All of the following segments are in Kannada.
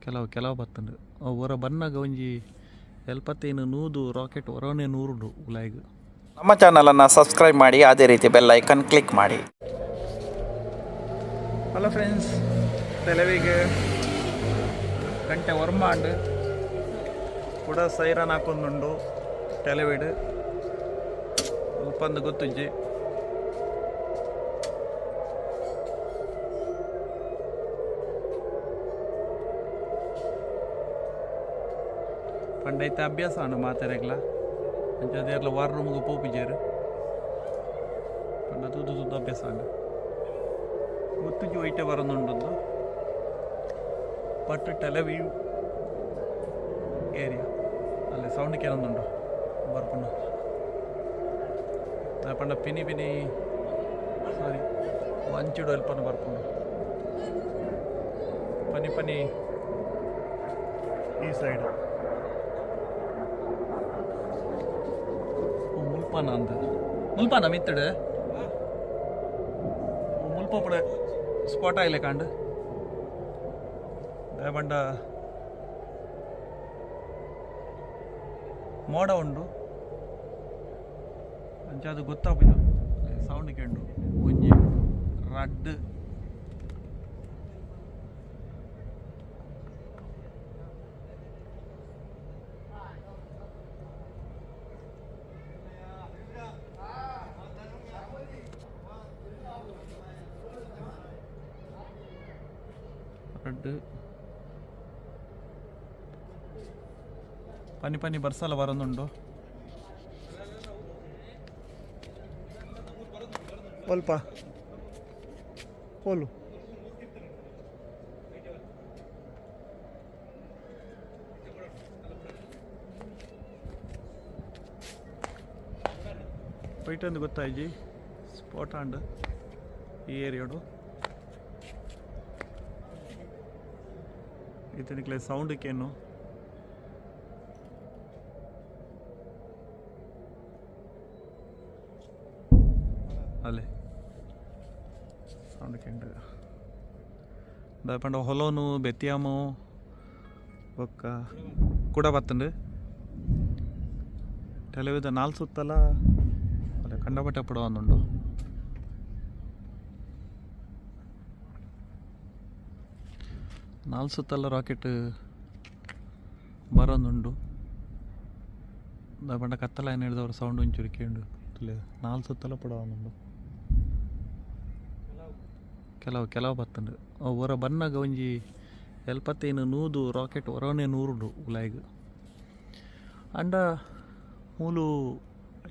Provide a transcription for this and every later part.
ಕೆಲವು ಬತ್ತಂಡು ಹೊರ ಬನ್ನಾಗ ಒಂಜಿ ಎಲ್ಪತ್ತೇನು ನೂದು ರಾಕೆಟ್ ಹೊರವನೇ ನೂರುಂಡು ಉಲಾಯಿಗ್. ನಮ್ಮ ಚಾನಲನ್ನು ಸಬ್ಸ್ಕ್ರೈಬ್ ಮಾಡಿ, ಅದೇ ರೀತಿ ಬೆಲ್ ಐಕನ್ ಕ್ಲಿಕ್ ಮಾಡಿ. ಹಲೋ ಫ್ರೆಂಡ್ಸ್, ತೆಲವಿಗೆ ಗಂಟೆ ವರ್ಮಾಂಡ್ ಕೂಡ ಸೈರನ್ ಹಾಕೊಂಡುಂಡು ಟೆಲಿವಿಡ್ ಉಪ್ಪಂದು ಗೊತ್ತುಜ್ಜಿ. ಪಂಡೈತೆ ಅಭ್ಯಾಸ ಉಂಡು ಮಾತಾರೆಗ್ಲ ಅಂಚದೇರ್ಲ ವಾರ ರೂಮ್ಗೆ ಪೋಪಿಜೇರು ಪಂಡ ತುದು ಅಭ್ಯಾಸ ಉಂಡು ಗೊತ್ತುಜ್ಜಿ ಒಯ್ಟೆ ಬರೋದುಂಡು ಬಟ್ ಟೆಲಿವಿವ್ ಏರಿಯಾ ಅಲ್ಲಿ ಸೌಂಡ್ ಕೇಳೊಂದುಂಡು ಬರ್ಪುಂಡು ಪಂಡ ಪಿನಿ ಸಾರಿ ವಂಚಿಡು ಎಲ್ಪನ್ನು ಬರ್ಪುಂಡು ಪನಿ ಈ ಸೈಡ್ ಮುಲ್ಪಾನ ಮಿತ್ತಡು ಮುಲ್ಪ ಪುಡ ಸ್ಪಾಟ್ ಆಯ್ಲೆ ಕಾಂಡು ದಯಪಂಡ ಮೋಡ ಉಂಡು ಅಂಚ ಅದು ಗೊತ್ತಾಗ್ಬಿಲ್ಲ ಸೌಂಡ್ ಕೇಂಡು ಒಂಜಿ ರಡ್ಡ್ ಪನಿ ಬರ್ಸಲ ಬರೋದುಂಡು ಸ್ವಲ್ಪ ಪೋಲು ಪೈಟಂದು ಗೊತ್ತಾಯ್ಜಿ ಸ್ಪಾಟ್ ಆಂಡ್ ಈ ಏರಿಯಾಡು ಇದಕ್ಕೆ ಸೌಂಡಕ್ಕೇನು ಅಲ್ಲೇ ಸೌಂಡ್ ಕೆಂಡ ದಯಪಂಡ ಹೊಲೋನು ಬೆತ್ತಿಯಾಮು ಒಕ್ಕ ಕೂಡ ಬತ್ತಂಡು ಟೆಲಿವಿದ ನಾಲ್ ಸುತ್ತಲ ಅಲ್ಲೇ ಕಂಡಪಟ್ಟೆ ಪುಡ ಒಂದುಂಡು ನಾಲ್ ಸುತ್ತಲ ರಾಕೆಟ್ ಬರೋದುಂಡು ದಯಪಂಡ ಕತ್ತಲ ಏನು ಹಿಡಿದವ್ರು ಸೌಂಡ್ ಒಂಚೂರು ಕೇಂಡು ನಾಲ್ ಸುತ್ತಲ ಪುಡ ಒಂದುಂಡು ಕೆಲವು ಬತ್ತಂಡು ಹೊರ ಬನ್ನಾಗ ಒಂಜಿ ಎಲ್ಪತ್ತೇನು ನೂದು ರಾಕೆಟ್ ಹೊರವನೇ ನೂರುಂಡು ಉಲಾಯಿಗ್ ಅಂಡ ಮೂಲು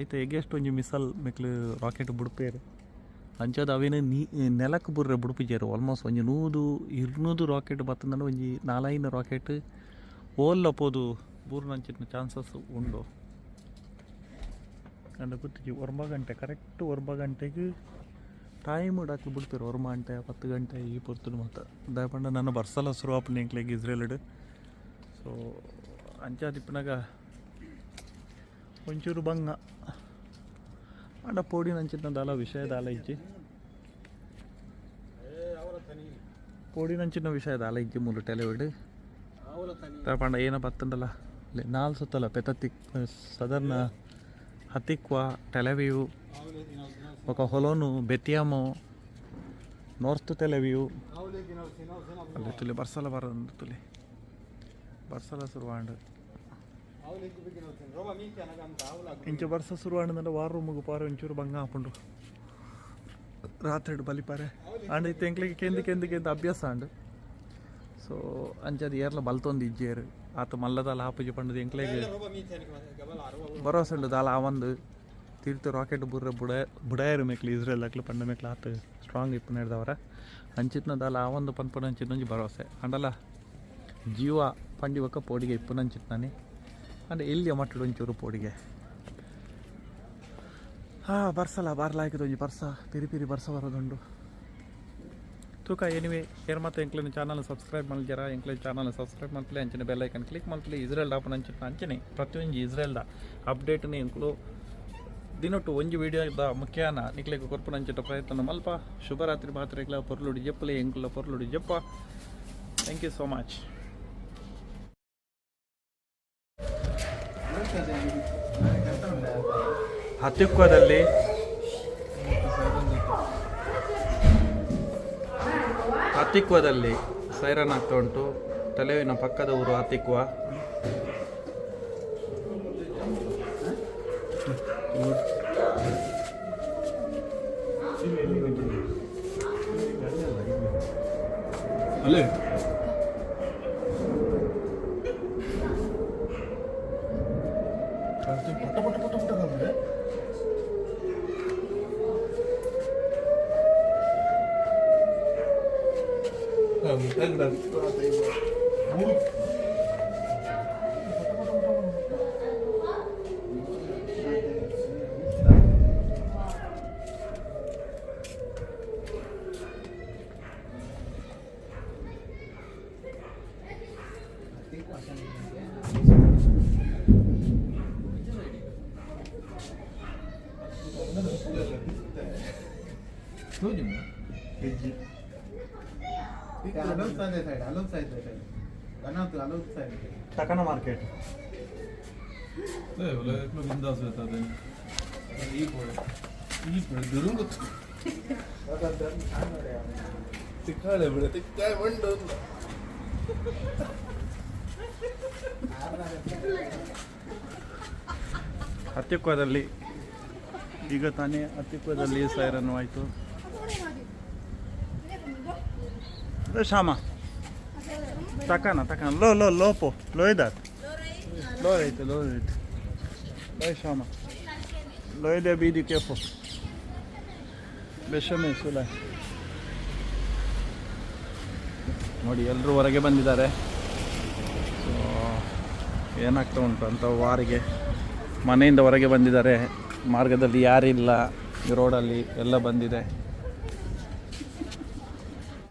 ಐತೆ ಎಗೆಸ್ಟ್ ಒಂಜಿ ಮಿಸಲ್ ಮೆಕ್ಲು ರಾಕೆಟ್ ಬುಡ್ಪೇರು ಅಂಚದ ಅವೇನು ನೆಲಕ್ಕೆ ಬುರ್ರೆ ಬುಡ್ಪಿಜೇರು ಆಲ್ಮೋಸ್ಟ್ ಒಂಜಿ 100-200 ರಾಕೆಟ್ ಬತ್ತಂದ್ರೆ ಒಂಜಿ 4-5 ರಾಕೆಟ್ ಓಲ್ಲ ಪೋದು ಬೂರ್ನಂಚಿನ ಚಾನ್ಸಸ್ ಉಂಡು. ಅಂಡ ಗೊತ್ತಿಜ್ಜಿ 9 ಗಂಟೆ ಕರೆಕ್ಟ್ 9 ಗಂಟೆಗೆ ಟೈಮ್ ಇಡಾಕಿ ಬಿಡ್ತಾರೆ 1 ಗಂಟೆ 10 ಗಂಟೆ ಈ ಪೊರ್ತುಡು ಮಾತ್ರ ದಯಪಂಡ ನನ್ನ ಬರ್ಸಲ ಶುರು ಆಪುಂಡು ಎಂಕ್ಲೆಗ್ ಇಸ್ರೇಲ್ಡ್. ಸೊ ಅಂಚಾದಿಪ್ಪನಾಗ ಒಂಚೂರು ಬಂಗ ಅಂಡ ಪೋಡಿನಂಚಿನ ದಾಲ ವಿಷಯದಾಲ ಇಜ್ಜಿ ಪೋಡಿನಂಚಿನ ವಿಷಯದಾಲ ಇಜ್ಜಿ ಮೂಲು ಟೆಲಿವಿಡ್ ದಯಪಂಡ ಏನ ಬತ್ತಂಡಲ್ಲ ಅಲ್ಲಿ 4 ಸುತ್ತಲ ಪೆತತ್ತಿಕ್ ಸದರ್ನ ಹತ್ತಿಕ್ವಾ ಟೆಲಿವಿವ್ ఒక ಹೊಲೋನು ಬೆತ್ತಿಯಾಮು ನಾರ್ತ್ ಟೆಲಿವಿವ್ ಅಲ್ಲಿ ತುಲಿ ಬರ್ಸಲ ಬರೋದು ತುಲಿ ಬರ್ಸಲ ಶುರುವಾಂಡು ಇಂಚ ಬರ್ಸ ಶುರುವಾಂಡು ವಾರ ರೂಮಿಗೆ ಪಾರು ಒಂಚೂರು ಬಂಗ ಹಾಕೊಂಡು ರಾತ್ರಿ ಬಲಿಪಾರೆ ಅಂಡ್ ಇತ್ತು ಎಂಕ್ಲಿಗೆ ಕೆಂದಿಗೆ ಅಭ್ಯಾಸ ಅಂಡು. ಸೊ ಅಂಚದು ಏರ್ಲ ಬಲ್ತೊಂದು ಇಜ್ಜೇರು ಆತ ಮಲ್ಲದಾಲ ಹಾಪುಜಿ ಪಂಡದು ಎಂಕ್ಲೆಗೆ ಭರೋಸೆ ಉಂಡು ದಾಲ ಆವಂದು ತೀರ್ಥ ರಾಕೆಟ್ ಬುಡಾಯರು ಮೇಕ್ಲು ಇಸ್ರೇಲ್ ಹಾಕ್ಲು ಪಂಡ ಮೇಕ್ಲು ಆತ ಸ್ಟ್ರಾಂಗ್ ಇಪ್ಪು ನಡೆದವರ ಅಂಚಿತ್ನದಲ್ಲ ಆ ಒಂದು ಪನ್ಪುನ ಅಂಚಿನೊಂಜಿ ಭರವಸೆ ಅಂಡಲ್ಲ ಜೀವ ಪಂಡಿ ಒಕ್ಕ ಪೋಡಿಗೆ ಇಪ್ಪುನಂಚಿತ್ನಾನೆ ಅಂಡ್ ಎಲ್ಲಿಯ ಮಟ್ಟಡು ಒಂಚೂರು ಪೋಡಿಗೆ ಬರ್ಸಲ್ಲ ಬಾರ್ಲಾಯ್ಕದ ಒಂಜಿ ಬರ್ಸ ಪಿರಿ ಬರ್ಸ ಬರೋದುಂಡು ತೂಕ ಎನಿವೆ ಏರ್ ಮತ್ತೆ ಎಂಕ್ಲಿನ ಚಾನಲ್ ಸಬ್ಸ್ಕ್ರೈಬ್ ಮಲ್ಜರ ಎಂಕ್ಲಿನ ಚಾನಲ್ ಸಬ್ಸ್ಕ್ರೈಬ್ ಮಲ್ಪಲೆ ಅಂಚನೆ ಬೆಲ್ ಐಕನ್ ಕ್ಲಿಕ್ ಮಲ್ಪಲೆ ಇಸ್ರೇಲ್ ಆಪನ ಅಂಚನೆ ಪ್ರತಿಯೊಂದು ಇಸ್ರೇಲ್ದ ಅಪ್ಡೇಟ್ನೇ ಎಂಕ್ಲು ದಿನೊಟ್ಟು ಒಂಜಿ ವಿಡಿಯೋದ ಮುಖ್ಯಾನ ನಿಕ್ಲೆಗ್ ಕೊರ್ಪುನಂಚಿನ ಪ್ರಯತ್ನ ಮಲ್ಪ. ಶುಭರಾತ್ರಿ ಮಾತ್ರೆಗ್ಲ ಪೊರ್ಲುಡಿ ಜಪ್ಪಲೆ ಎಂಕ್ಲ ಪೊರ್ಲುಡಿ ಜಪ್ಪ. Thank you so much. ಹತ್ತಿಕ್ಕದಲ್ಲಿ ಸೈರನ್ ಆಗ್ತಾ ಉಂಟು. ತಲೆವಿನ ಪಕ್ಕದ ಊರು ಹತ್ತಿಕ್ವ. ಅಲ್ಲೇ टाकाना मार्केट बिंदास ಹತ್ತಿಕ್ಕದಲ್ಲಿ ಈಗ ತಾನೇ ಹತ್ತಿಕ್ಕದಲ್ಲಿ ಸೈರನ್ ಆಯಿತು. ಶ್ಯಾಮ ತಕನ ಲೋಪು ಲೋ ಇದಾರೆ ಲೋ ಐತೆ ಲೋ ಶ್ಯಾಮ ಲೋ ಇದೆ ಬೀದಿ ಕೇಫು ಬೆಶಮೆ ಸುಲ ನೋಡಿ ಎಲ್ಲರೂ ಹೊರಗೆ ಬಂದಿದ್ದಾರೆ. ಸೊ ಏನಾಗ್ತಾ ಉಂಟು ಅಂತ ವಾರಿಗೆ ಮನೆಯಿಂದ ಹೊರಗೆ ಬಂದಿದ್ದಾರೆ. ಮಾರ್ಗದಲ್ಲಿ ಯಾರಿಲ್ಲ, ಈ ರೋಡಲ್ಲಿ ಎಲ್ಲ ಬಂದಿದೆ.